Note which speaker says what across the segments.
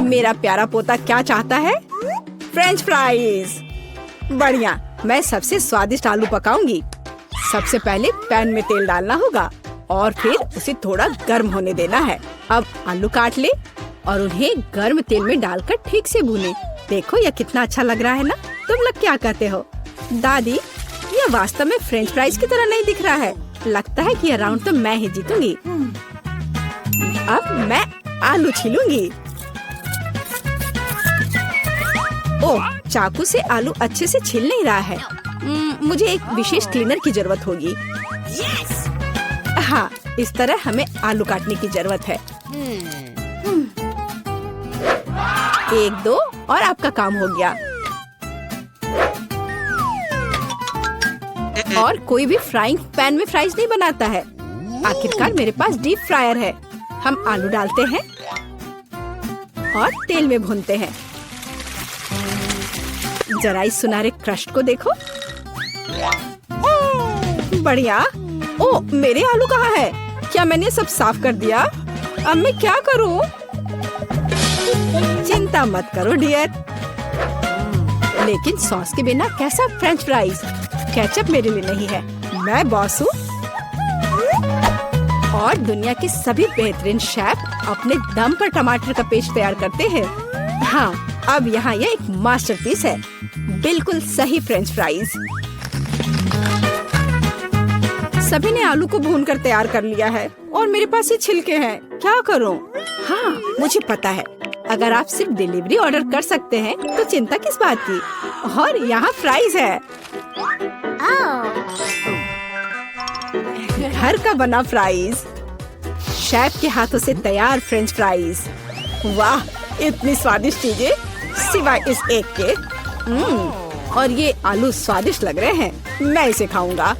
Speaker 1: मेरा प्यारा पोता क्या चाहता है? French fries. बढ़िया, मैं सबसे स्वादिष्ट आलू पकाऊंगी। सबसे पहले पैन में तेल डालना होगा और फिर उसे थोड़ा गर्म होने देना है। अब आलू काट ले और उन्हें गर्म तेल में डालकर ठीक से भूने। देखो यह कितना अच्छा लग रहा है ना? तुम लोग क्या कहते हो? दादी, यह वास्तव में फ्रेंच फ्राइज की तरह नहीं दिख रहा है। लगता है कि यह राउंड तो मैं ही जीतूंगी। अब मैं आलू छीलूंगी। ओह, चाकू से आलू अच्छे से छिल नहीं रहा है। मुझे एक विशेष क्लीनर की जरूरत होगी। हाँ, इस तरह हमें आलू काटने की जरूरत है। 1, 2 और आपका काम हो गया। और कोई भी फ्राइंग पैन में फ्राइज नहीं बनाता है। आखिरकार मेरे पास डीप फ्रायर है। हम आलू डालते हैं और तेल में भूनते हैं। जरा इस सुनहरे क्रस्ट को देखो। बढ़िया। ओ, मेरे आलू कहाँ है? क्या मैंने सब साफ कर दिया? अब मैं क्या करूं? चिंता मत करो डियर। लेकिन सॉस के बिना कैसा फ्रेंच फ्राइज? केचप मेरे लिए नहीं है, मैं बॉस हूँ। और दुनिया के सभी बेहतरीन शेफ अपने दम पर टमाटर का पेस्ट तैयार करते हैं। हाँ, अब यहाँ यह एक मास्टरपीस है। बिल्कुल सही फ्रेंच फ्राइज। सभी ने आलू को भूनकर तैयार कर लिया है और मेरे पास ये छिलके हैं। क्या करूं? हाँ, मुझे पता है। अगर आप सिर्फ डिलीवरी ऑर्डर कर सकते हैं तो चिंता किस बात की? और यहाँ फ्राइज है। घर का बना फ्राइज, शेफ के हाथों से तैयार फ्रेंच फ्राइज। वाह, इतनी स्वादिष्ट चीजें सिवाय इस एक के। और ये आलू स्वादिष्ट लग रहे हैं। मैं इसे खाऊंगा।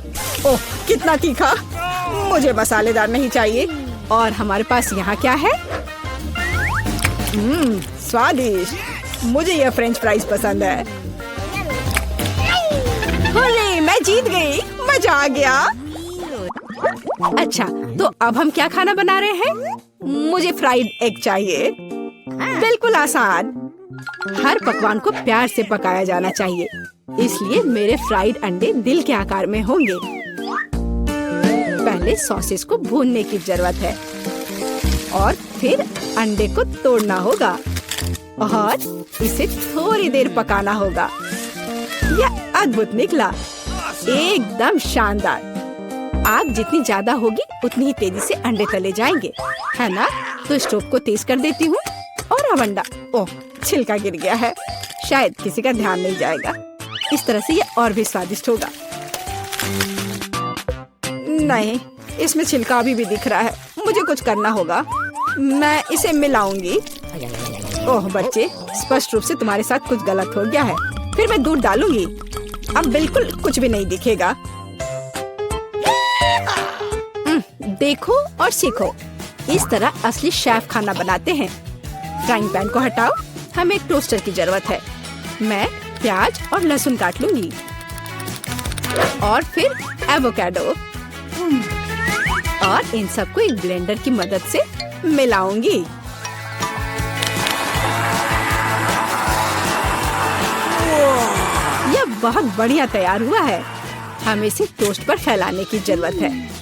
Speaker 1: ओह, कितना तीखा! मुझे मसालेदार नहीं चाहिए। और हमारे पास यहाँ क्या है? स्वादिष्ट। मुझे यह फ्रेंच फ्राइज पसंद है। होले, मैं जीत गई। मजा आ गया। अच्छा, तो अब हम क्या खाना बना रहे हैं? मुझे फ्राइड एग चाहिए। बिल्कुल आसान। हर पकवान को प्यार से पकाया जाना चाहिए, इसलिए मेरे फ्राइड अंडे दिल के आकार में होंगे। पहले सॉसेस को भूनने की जरूरत है और फिर अंडे को तोड़ना होगा और इसे थोड़ी देर पकाना होगा। यह अद्भुत निकला, एकदम शानदार। आग जितनी ज्यादा होगी उतनी ही तेजी से अंडे तले जाएंगे, है ना? तो स्टोव को तेज कर देती हूँ और अब अंडा। ओह, छिलका गिर गया है। शायद किसी का ध्यान नहीं जाएगा। इस तरह से यह और भी स्वादिष्ट होगा। नहीं, इसमें छिलका अभी भी दिख रहा है। मुझे कुछ करना होगा। मैं इसे मिलाऊंगी। ओह बच्चे, स्पष्ट रूप से तुम्हारे साथ कुछ गलत हो गया है। फिर मैं दूध डालूंगी। अब बिल्कुल कुछ भी नहीं दिखेगा। देखो और सीखो। इस तरह असली शेफ खाना बनाते हैं। फ्राइंग पैन को हटाओ। हमें एक टोस्टर की जरूरत है। मैं प्याज और लहसुन काट लूंगी और फिर एवोकाडो और इन सबको एक ब्लेंडर की मदद से मिलाऊंगी। यह बहुत बढ़िया तैयार हुआ है। हमें इसे टोस्ट पर फैलाने की जरूरत है।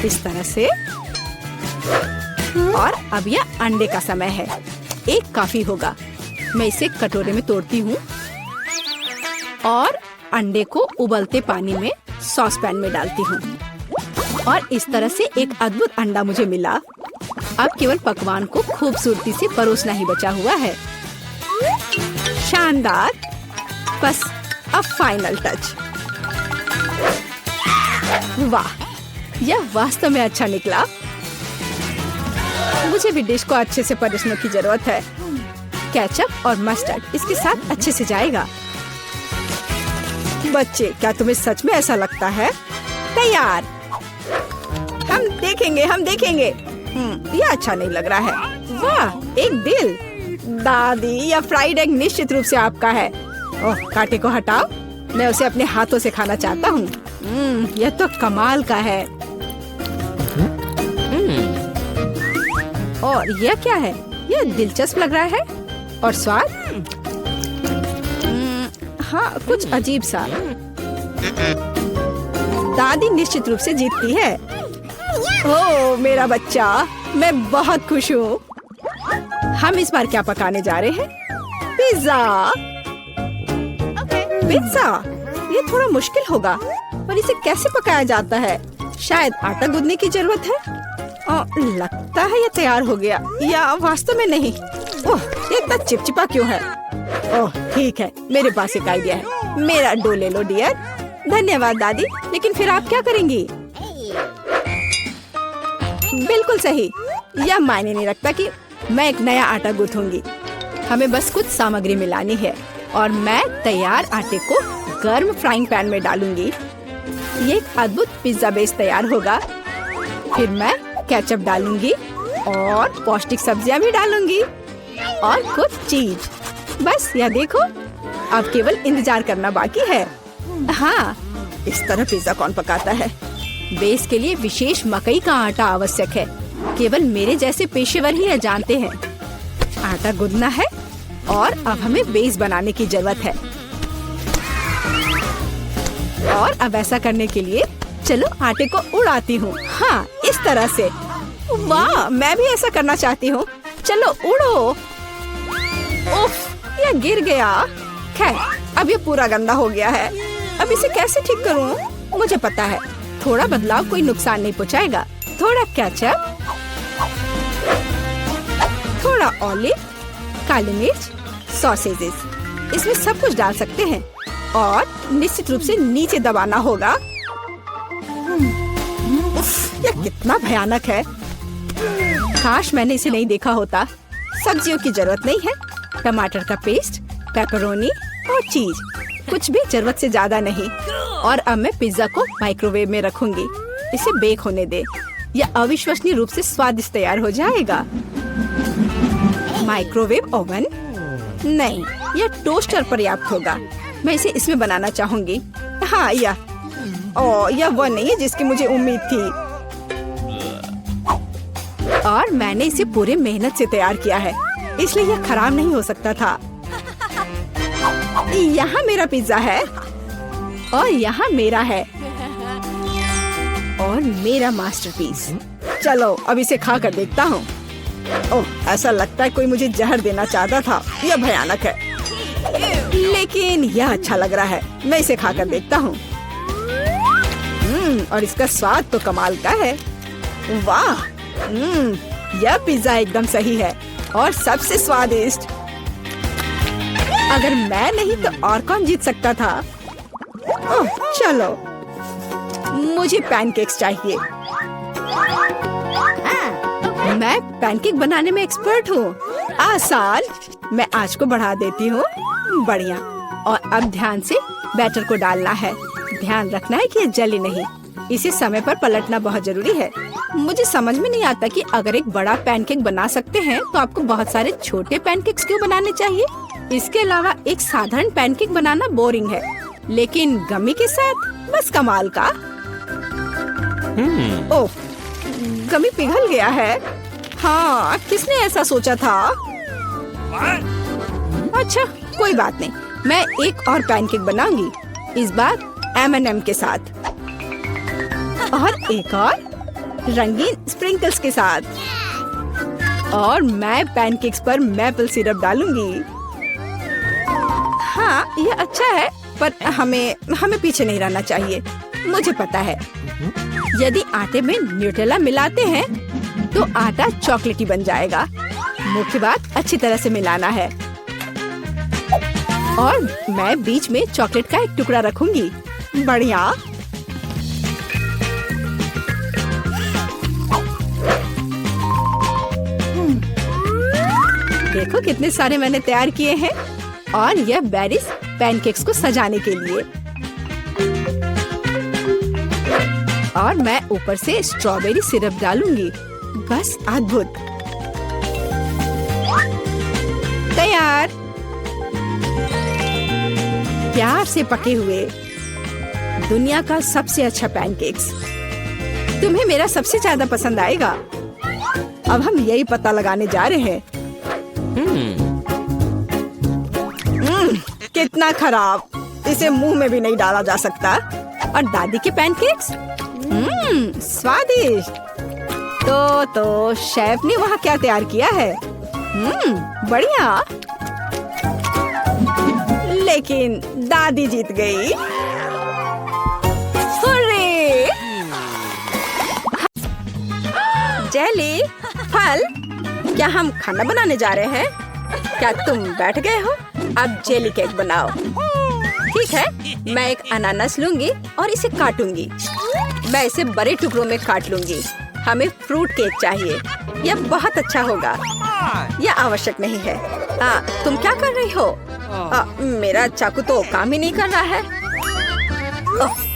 Speaker 1: इस तरह से। और अब यह अंडे का समय है। एक काफी होगा। मैं इसे कटोरे में तोड़ती हूँ और अंडे को उबलते पानी में सॉस पैन में डालती हूँ और इस तरह से एक अद्भुत अंडा मुझे मिला। अब केवल पकवान को खूबसूरती से परोसना ही बचा हुआ है। शानदार। बस अब फाइनल टच। वाह, यह वास्तव में अच्छा निकला। मुझे भी डिश को अच्छे से परोसने की जरूरत है। केचप और मस्टर्ड इसके साथ अच्छे से जाएगा। बच्चे, क्या तुम्हें सच में ऐसा लगता है? तैयार। हम देखेंगे। यह अच्छा नहीं लग रहा है। वाह, एक दिल। दादी, यह फ्राइड एग निश्चित रूप से आपका है। ओह, कांटे को हटाओ। मैं उसे अपने हाथों से खाना चाहता हूँ। यह तो कमाल का है। और यह क्या है? यह दिलचस्प लग रहा है। और स्वाद? हाँ, कुछ अजीब सा। दादी निश्चित रूप से जीतती है। ओह मेरा बच्चा, मैं बहुत खुश हूँ। हम इस बार क्या पकाने जा रहे हैं? पिज्जा। पिज्जा? ये थोड़ा मुश्किल होगा, पर इसे कैसे पकाया जाता है? शायद आटा गूंदने की जरूरत है। लगता है ये तैयार हो गया, या वास्तव में नहीं। ओह, ये इतना चिपचिपा क्यों है? ओह ठीक है, मेरे पास एक आइडिया है। मेरा डो ले लो डियर। धन्यवाद दादी, लेकिन फिर आप क्या करेंगी? बिल्कुल सही। यह मायने नहीं रखता कि मैं एक नया आटा गूंथूंगी। हमें बस कुछ सामग्री मिलानी है और मैं तैयार आटे को गर्म फ्राइंग पैन में डालूंगी। ये एक अद्भुत पिज्जा बेस तैयार होगा। फिर मैं केचप डालूंगी और पौष्टिक सब्जियां भी डालूंगी और कुछ चीज। बस यह देखो, अब केवल इंतजार करना बाकी है। हाँ, इस तरह पिज्जा कौन पकाता है? बेस के लिए विशेष मकई का आटा आवश्यक है। केवल मेरे जैसे पेशेवर ही यह जानते हैं। आटा गूंदना है और अब हमें बेस बनाने की जरूरत है। और अब ऐसा करने के लिए चलो आटे को उड़ाती हूँ। हाँ, इस तरह से। वाह, मैं भी ऐसा करना चाहती हूँ। चलो उड़ो। उफ, यह गिर गया। खैर, अब ये पूरा गंदा हो गया है। अब इसे कैसे ठीक करूँ? मुझे पता है, थोड़ा बदलाव कोई नुकसान नहीं पहुँचाएगा। थोड़ा केचप, थोड़ा ऑलिव, काली मिर्च, सॉसेजेस, इसमें सब कुछ डाल सकते हैं और निश्चित रूप से नीचे दबाना होगा। उफ, यह कितना भयानक है। काश मैंने इसे नहीं देखा होता। सब्जियों की जरूरत नहीं है। टमाटर का पेस्ट, पेपरोनी और चीज, कुछ भी जरूरत से ज्यादा नहीं। और अब मैं पिज्जा को माइक्रोवेव में रखूंगी। इसे बेक होने दे। यह अविश्वसनीय रूप से स्वादिष्ट तैयार हो जाएगा। माइक्रोवेव ओवन नहीं, यह टोस्टर पर्याप्त होगा। मैं इसे इसमें बनाना चाहूंगी। हाँ, यह वो नहीं है जिसकी मुझे उम्मीद थी। और मैंने इसे पूरे मेहनत से तैयार किया है, इसलिए यह खराब नहीं हो सकता था। यहाँ मेरा पिज्जा है और यहाँ मेरा है और मेरा मास्टरपीस। चलो अब इसे खा कर देखता हूँ। ओह, ऐसा लगता है कोई मुझे जहर देना चाहता था। यह भयानक है, लेकिन यह अच्छा लग रहा है। मैं इसे खा कर देखता हूँ। और इसका स्वाद तो कमाल का है। वाह, यह पिज्जा एकदम सही है और सबसे स्वादिष्ट। अगर मैं नहीं तो और कौन जीत सकता था? ओह, चलो, मुझे पैनकेक्स चाहिए। मैं पैनकेक बनाने में एक्सपर्ट हूँ। आसान। मैं आंच को बढ़ा देती हूँ। बढ़िया। और अब ध्यान से बैटर को डालना है। ध्यान रखना है कि ये जले नहीं। इसे समय पर पलटना बहुत जरूरी है। मुझे समझ में नहीं आता कि अगर एक बड़ा पैनकेक बना सकते हैं तो आपको बहुत सारे छोटे पैनकेक्स क्यों बनाने चाहिए? इसके अलावा एक साधारण पैनकेक बनाना बोरिंग है, लेकिन गमी के साथ बस कमाल का। ओह, गमी पिघल गया है। हाँ, किसने ऐसा सोचा था? अच्छा, कोई बात नहीं। मैं एक और पैनकेक बनाऊंगी, इस बार M&M के साथ और एक और रंगीन स्प्रिंकल्स के साथ। और मैं पैनकेक्स पर मैपल सिरप डालूंगी। हाँ, यह अच्छा है, पर हमें पीछे नहीं रहना चाहिए। मुझे पता है, यदि आटे में न्यूटेला मिलाते हैं तो आटा चॉकलेटी बन जाएगा। मुख्य बात अच्छी तरह से मिलाना है। और मैं बीच में चॉकलेट का एक टुकड़ा रखूंगी। बढ़िया। देखो कितने सारे मैंने तैयार किए हैं। और यह बेरीज पैनकेक्स को सजाने के लिए। और मैं ऊपर से स्ट्रॉबेरी सिरप डालूंगी। बस अद्भुत। तैयार। प्यार से पके हुए दुनिया का सबसे अच्छा पैनकेक्स। तुम्हें मेरा सबसे ज्यादा पसंद आएगा। अब हम यही पता लगाने जा रहे हैं। कितना खराब, इसे मुंह में भी नहीं डाला जा सकता। और दादी के पैनकेक्स, स्वादिष्ट। तो शेफ ने वहाँ क्या तैयार किया है? बढ़िया। लेकिन दादी जीत गई। हुर्रे! जेली, फल, क्या हम खाना बनाने जा रहे हैं? क्या तुम बैठ गए हो? अब जेली केक बनाओ। ठीक है, मैं एक अनानास लूंगी और इसे काटूंगी। मैं इसे बड़े टुकड़ों में काट लूंगी। हमें फ्रूट केक चाहिए। यह बहुत अच्छा होगा। यह आवश्यक नहीं है। तुम क्या कर रही हो? मेरा चाकू तो काम ही नहीं कर रहा है।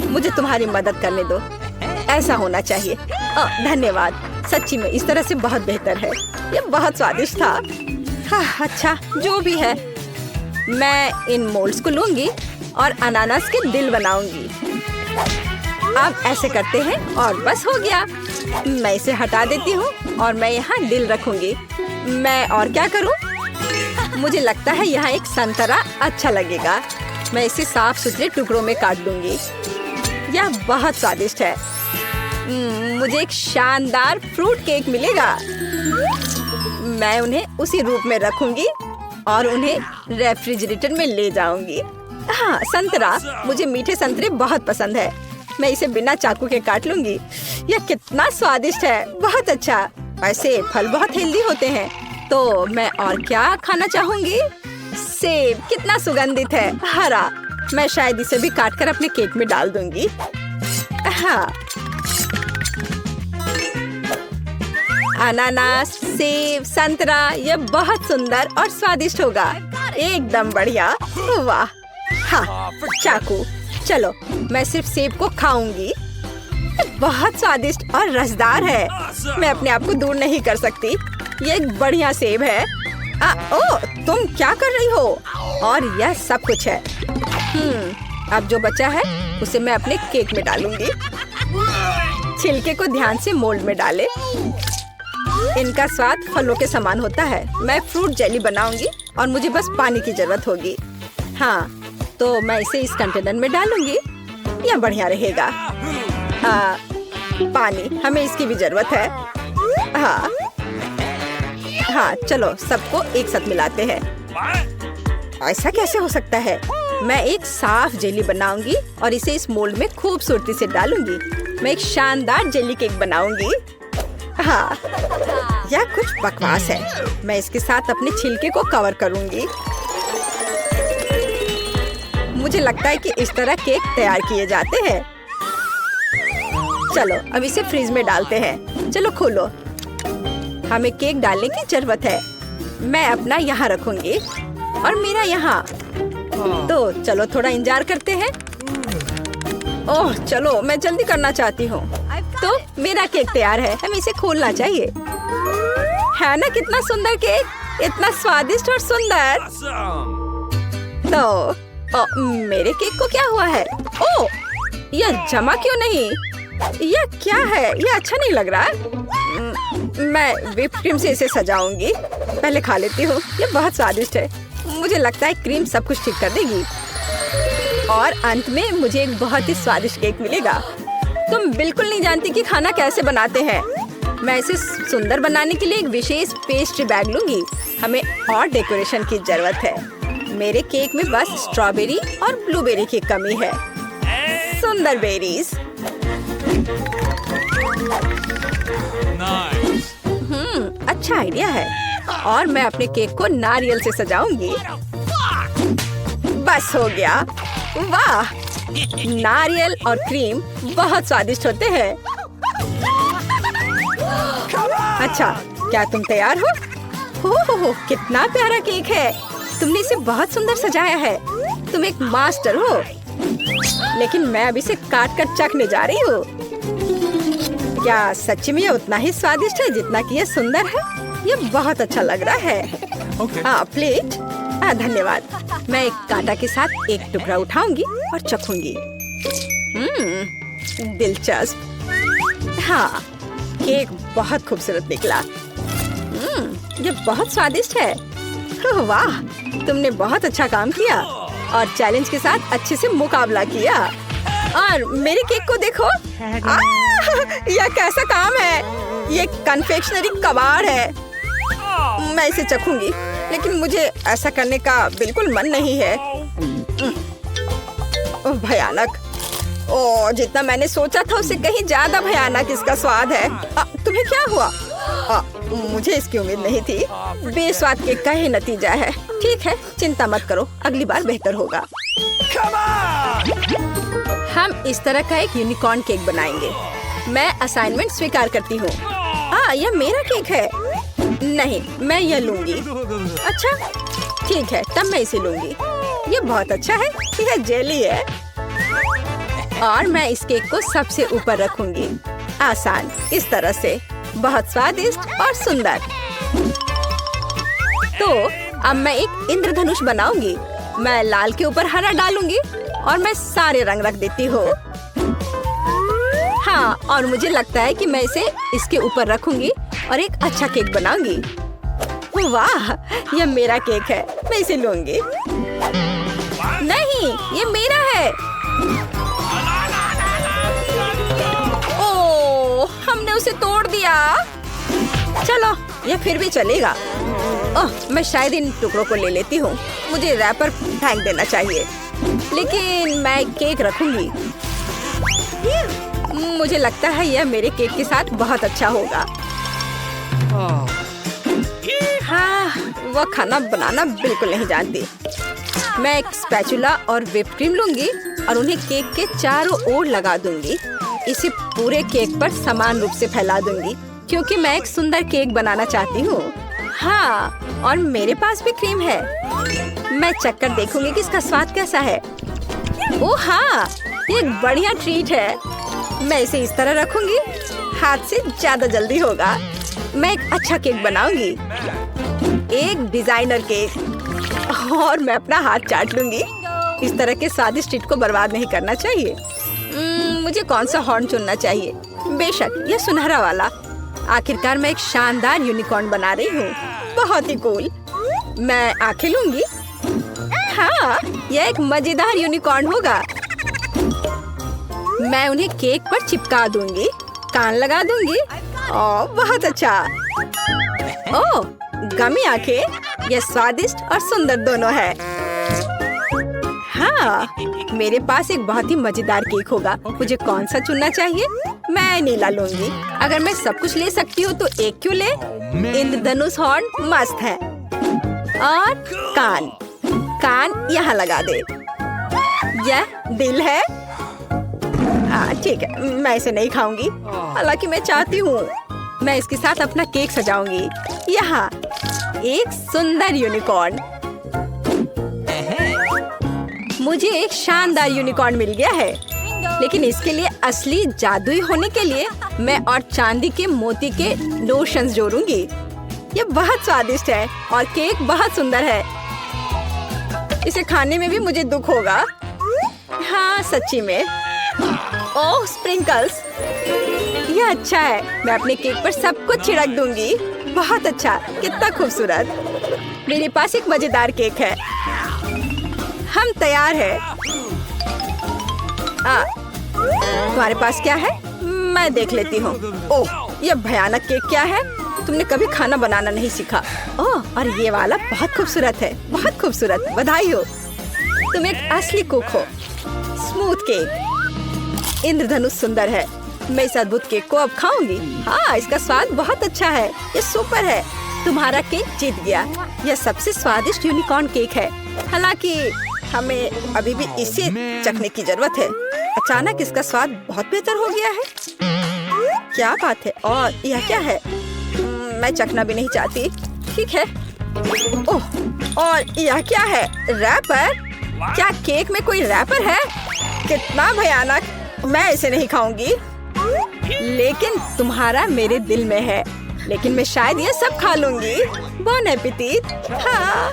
Speaker 1: मुझे तुम्हारी मदद करने दो। ऐसा होना चाहिए। धन्यवाद। सच्ची में इस तरह से बहुत बेहतर है। यह बहुत स्वादिष्ट था। अच्छा, जो भी है, मैं इन मोल्ड्स को लूंगी और अनानास के दिल बनाऊंगी। अब ऐसे करते हैं और बस हो गया। मैं इसे हटा देती हूँ और मैं यहाँ दिल रखूंगी। मैं और क्या करूँ? मुझे लगता है यहाँ एक संतरा अच्छा लगेगा। मैं इसे साफ सुथरे टुकड़ों में काट दूंगी। यह बहुत स्वादिष्ट है। मुझे एक शानदार फ्रूट केक मिलेगा। मैं उन्हें उसी रूप में रखूंगी और उन्हें रेफ्रिजरेटर में ले जाऊंगी। हाँ, संतरा, मुझे मीठे संतरे बहुत पसंद है। मैं इसे बिना चाकू के काट लूंगी। यह कितना स्वादिष्ट है, बहुत अच्छा। ऐसे फल बहुत हेल्दी होते हैं। तो मैं और क्या खाना चाहूंगी? सेब कितना सुगंधित है, हरा। मैं शायद इसे भी काटकर अपने केक में डाल दूंगी। हाँ, अनानास, सेब, संतरा, यह बहुत सुंदर और स्वादिष्ट होगा। एकदम बढ़िया। वाह। हाँ, चाकू। चलो, मैं सिर्फ सेब को खाऊंगी। बहुत स्वादिष्ट और रसदार है। मैं अपने आप को दूर नहीं कर सकती। ये एक बढ़िया सेब है। ओह, तुम क्या कर रही हो? और यह सब कुछ है। अब जो बचा है उसे मैं अपने केक में डालूंगी। छिलके को ध्यान से मोल्ड में डालें। इनका स्वाद फलों के समान होता है। मैं फ्रूट जेली बनाऊंगी और मुझे बस पानी की जरूरत होगी। हाँ, तो मैं इसे इस कंटेनर में डालूंगी। यह बढ़िया रहेगा। पानी, हमें इसकी भी जरूरत है। हाँ, चलो सबको एक साथ मिलाते हैं। ऐसा कैसे हो सकता है? मैं एक साफ जेली बनाऊंगी और इसे इस मोल्ड में खूबसूरती से डालूंगी। मैं एक शानदार जेली केक बनाऊंगी। हाँ, यह कुछ बकवास है। मैं इसके साथ अपने छिलके को कवर करूंगी। मुझे लगता है कि इस तरह केक तैयार किए जाते हैं। चलो, अब इसे फ्रिज में डालते हैं। चलो खोलो। हमें केक डालने की जरूरत है। मैं अपना यहाँ रखूंगी और मेरा यहाँ। तो चलो थोड़ा इंतजार करते हैं। ओह, चलो, मैं जल्दी करना चाहती हूँ। तो मेरा केक तैयार है। हमें इसे खोलना चाहिए। है ना कितना सुंदर केक, इतना स्वादिष्ट और सुंदर। तो मेरे केक को क्या हुआ है? ओह, यह जमा क्यों नहीं? यह क्या है? यह अच्छा नहीं लग रहा। मैं व्हिप क्रीम से इसे सजाऊंगी। पहले खा लेती हूँ। यह बहुत स्वादिष्ट है। मुझे लगता है क्रीम सब कुछ ठीक कर देगी और अंत में मुझे एक बहुत ही स्वादिष्ट केक मिलेगा। तुम बिल्कुल नहीं जानती कि खाना कैसे बनाते हैं। मैं इसे सुंदर बनाने के लिए एक विशेष पेस्ट्री बैग लूंगी। हमें और डेकोरेशन की जरूरत है। मेरे केक में बस स्ट्रॉबेरी और ब्लूबेरी की कमी है। सुंदर बेरीज। अच्छा आइडिया है। और मैं अपने केक को नारियल से सजाऊंगी। बस हो गया। वाह, नारियल और क्रीम बहुत स्वादिष्ट होते हैं। अच्छा, क्या तुम तैयार हो? कितना प्यारा केक है। तुमने इसे बहुत सुंदर सजाया है। तुम एक मास्टर हो। लेकिन मैं अब इसे काट कर चखने जा रही हूँ। क्या सच्ची में ये उतना ही स्वादिष्ट है जितना कि ये सुंदर है? ये बहुत अच्छा लग रहा है। प्लेट। धन्यवाद। मैं एक कांटा के साथ एक टुकड़ा उठाऊंगी और चखूंगी। दिलचस्प। हाँ, केक बहुत खूबसूरत निकला। ये बहुत स्वादिष्ट है। ओह, वाह, तुमने बहुत अच्छा काम किया और चैलेंज के साथ अच्छे से मुकाबला किया। और मेरे केक को देखो। यह कैसा काम है? ये कन्फेक्शनरी कबाड़ है। मैं इसे चखूंगी, लेकिन मुझे ऐसा करने का बिल्कुल मन नहीं है। ओह, भयानक। ओह, जितना मैंने सोचा था उससे कहीं ज्यादा भयानक इसका स्वाद है। तुम्हें क्या हुआ? मुझे इसकी उम्मीद नहीं थी। बेस्वाद केक का ही नतीजा है। ठीक है, चिंता मत करो, अगली बार बेहतर होगा। हम इस तरह का एक यूनिकॉर्न केक बनाएंगे। मैं असाइनमेंट स्वीकार करती हूँ। यह मेरा केक है। नहीं, मैं यह लूंगी। अच्छा, ठीक है, तब मैं इसे लूंगी। ये बहुत अच्छा है। यह जेली है और मैं इस केक को सबसे ऊपर रखूंगी। आसान, इस तरह से। बहुत स्वादिष्ट और सुंदर। तो अब मैं एक इंद्रधनुष बनाऊंगी। मैं लाल के ऊपर हरा डालूंगी और मैं सारे रंग रख देती हूँ। हाँ, और मुझे लगता है कि मैं इसे इसके ऊपर रखूंगी और एक अच्छा केक बनाऊंगी। वाह, यह मेरा केक है। मैं इसे लूंगी। नहीं, ये मेरा है। ओह, हमने उसे तोड़ दिया। चलो, यह फिर भी चलेगा। ओह, मैं शायद इन टुकड़ों को ले लेती हूँ। मुझे रैपर फेंक देना चाहिए, लेकिन मैं केक रखूंगी। मुझे लगता है यह मेरे केक के साथ बहुत अच्छा होगा। हाँ, वह खाना बनाना बिल्कुल नहीं जानती। मैं एक स्पैचुला और व्हिप क्रीम लूंगी और उन्हें केक के चारों ओर लगा दूंगी। इसे पूरे केक पर समान रूप से फैला दूंगी, क्योंकि मैं एक सुंदर केक बनाना चाहती हूँ। हाँ, और मेरे पास भी क्रीम है। मैं चखकर देखूंगी कि इसका स्वाद कैसा है। ओह हाँ, ये एक बढ़िया ट्रीट है। मैं इसे इस तरह रखूंगी। हाथ से ज्यादा जल्दी होगा। मैं एक अच्छा केक बनाऊंगी, एक डिजाइनर केक, और मैं अपना हाथ चाट लूंगी। इस तरह के स्वादिष्ट ट्रीट को बर्बाद नहीं करना चाहिए। मुझे कौन सा हॉर्न चुनना चाहिए? बेशक, यह सुनहरा वाला। आखिरकार मैं एक शानदार यूनिकॉर्न बना रही हूँ। बहुत ही कूल। मैं आंखें लूंगी। हाँ, यह एक मजेदार यूनिकॉर्न होगा। मैं उन्हें केक पर चिपका दूंगी, कान लगा दूंगी। ओह, बहुत अच्छा। ओह, गमी आंखें। यह स्वादिष्ट और सुंदर दोनों है। हाँ, मेरे पास एक बहुत ही मजेदार केक होगा। मुझे कौन सा चुनना चाहिए? मैं नीला लूंगी। अगर मैं सब कुछ ले सकती हूँ तो एक क्यों ले? इंद्रधनुष हॉर्न मस्त है। और कान यहाँ लगा दे। यह दिल है। ठीक है, मैं इसे नहीं खाऊंगी, हालांकि मैं चाहती हूँ। मैं इसके साथ अपना केक सजाऊंगी। यहाँ एक सुंदर यूनिकॉर्न। मुझे एक शानदार यूनिकॉर्न मिल गया है, लेकिन इसके लिए असली जादुई होने के लिए मैं और चांदी के मोती के लोशंस जोड़ूंगी। ये बहुत स्वादिष्ट है और केक बहुत सुंदर है। इसे खाने में भी मुझे दुख होगा। हाँ, सच्ची में। ओह, स्प्रिंकल्स। यह अच्छा है। मैं अपने केक पर सब कुछ छिड़क दूंगी। बहुत अच्छा, कितना खूबसूरत। मेरे पास एक मजेदार केक है। हम तैयार हैं। तुम्हारे पास क्या है? मैं देख लेती हूँ। ओह, यह भयानक केक क्या है? तुमने कभी खाना बनाना नहीं सीखा। ओह, और ये वाला बहुत खूबसूरत है। बहुत खूबसूरत, बधाई हो। तुम एक असली कुक हो। Smooth cake. इंद्रधनुष सुंदर है। मैं इस अद्भुत केक को अब खाऊंगी। हाँ, इसका स्वाद बहुत अच्छा है। ये सुपर है। तुम्हारा केक जीत गया। यह सबसे स्वादिष्ट यूनिकॉर्न केक है। हालांकि हमें अभी भी इसे चखने की जरूरत है। अचानक इसका स्वाद बहुत बेहतर हो गया है। क्या बात है? और यह क्या है? मैं चखना भी नहीं चाहती। ठीक है। ओह, और यह क्या है? रैपर? क्या केक में कोई रैपर है? कितना भयानक। मैं इसे नहीं खाऊंगी। लेकिन तुम्हारा मेरे दिल में है। लेकिन मैं शायद ये सब खा लूंगी। बॉन एपेटिट। हाँ।